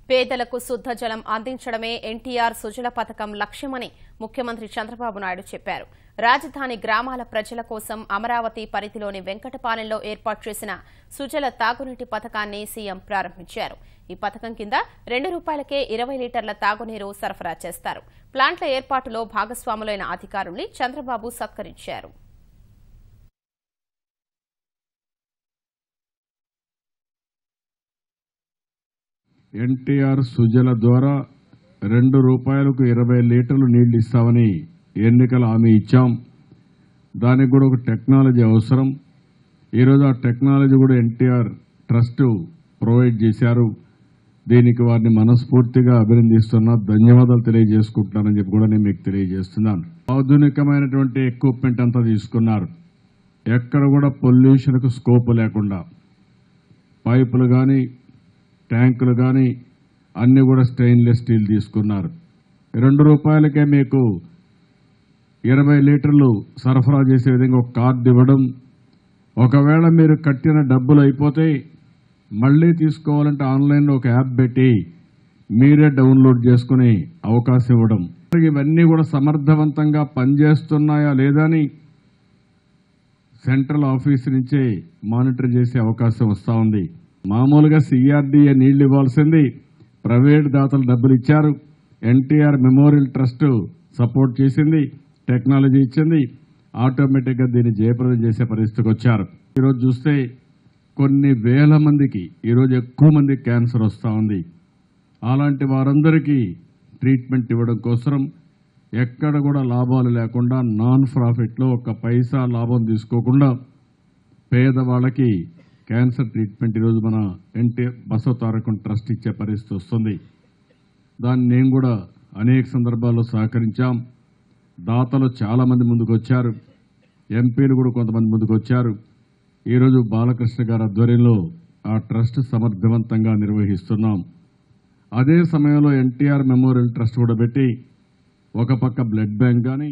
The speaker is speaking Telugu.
పేదలకు శుద్ధ జలం అందించడమే ఎన్టీఆర్ సుజల పథకం లక్ష్యమని ముఖ్యమంత్రి చంద్రబాబు నాయుడు చెప్పారు. రాజధాని గ్రామాల ప్రజల కోసం అమరావతి పరిధిలోని వెంకటపాలెంలో ఏర్పాటు చేసిన సుజల తాగునీటి పథకాన్ని సీఎం ప్రారంభించారు. ఈ పథకం కింద ₹2కే 20 లీటర్ల తాగునీరు సరఫరా చేస్తారు. ప్లాంట్ల ఏర్పాటులో భాగస్వాములైన అధికారుల్ని చంద్రబాబు సత్కరించారు. ఎన్టీఆర్ సుజల ద్వారా ₹2కు 20 లీటర్లు నీళ్లు ఇస్తామని ఎన్నికల హామీ ఇచ్చాం. దానికి కూడా ఒక టెక్నాలజీ అవసరం. ఈరోజు ఆ టెక్నాలజీ కూడా ఎన్టీఆర్ ట్రస్ట్ ప్రొవైడ్ చేశారు. దీనికి వారిని మనస్ఫూర్తిగా అభినందిస్తున్నా, ధన్యవాదాలు తెలియజేసుకుంటున్నానని చెప్పి కూడా నేను మీకు తెలియజేస్తున్నాను. ఆధునికమైనటువంటి ఎక్విప్మెంట్ అంతా తీసుకున్నారు. ఎక్కడ కూడా పొల్యూషన్కు స్కోప్ లేకుండా పైపులు కానీ ట్యాంకులు కానీ అన్ని కూడా స్టెయిన్లెస్ స్టీల్ తీసుకున్నారు. ₹2కే మీకు 20 లీటర్లు సరఫరా చేసే విధంగా ఒక కార్డు ఇవ్వడం. ఒకవేళ మీరు కట్టిన డబ్బులు అయిపోతే మళ్లీ తీసుకోవాలంటే ఆన్లైన్లో ఒక యాప్ పెట్టి మీరే డౌన్లోడ్ చేసుకునే అవకాశం ఇవ్వడం. ఇవన్నీ కూడా సమర్థవంతంగా పనిచేస్తున్నాయా లేదా అని సెంట్రల్ ఆఫీస్ నుంచే మానిటర్ చేసే అవకాశం వస్తూ ఉంది. మామూలుగా సిఆర్డీఏ నీళ్లు ఇవ్వాల్సింది ప్రైవేట్ దాతలు డబ్బులు ఇచ్చారు. ఎన్టీఆర్ మెమోరియల్ ట్రస్ట్ సపోర్ట్ చేసింది, టెక్నాలజీ ఇచ్చింది. ఆటోమేటిక్గా దీన్ని జయప్రదం చేసే పరిస్థితికి వచ్చారు. ఈరోజు చూస్తే కొన్ని వేల మందికి ఈరోజు ఎక్కువ మందికి క్యాన్సర్ వస్తూ ఉంది. అలాంటి వారందరికీ ట్రీట్మెంట్ ఇవ్వడం కోసం ఎక్కడ కూడా లాభాలు లేకుండా నాన్ ప్రాఫిట్లో ఒక్క పైసా లాభం తీసుకోకుండా పేదవాళ్ళకి క్యాన్సర్ ట్రీట్మెంట్ ఈరోజు మన ఎన్టీఆర్ బసవ తారకం ట్రస్ట్ ఇచ్చే పరిస్థితి వస్తుంది. దాన్ని నేను కూడా అనేక సందర్భాల్లో సహకరించాం. దాతలు చాలామంది ముందుకు వచ్చారు, ఎంపీలు కూడా కొంతమంది ముందుకు వచ్చారు. ఈరోజు బాలకృష్ణ గారి ఆధ్వర్యంలో ఆ ట్రస్ట్ సమర్థవంతంగా నిర్వహిస్తున్నాం. అదే సమయంలో ఎన్టీఆర్ మెమోరియల్ ట్రస్ట్ కూడా పెట్టి ఒక పక్క బ్లడ్ బ్యాంక్ కానీ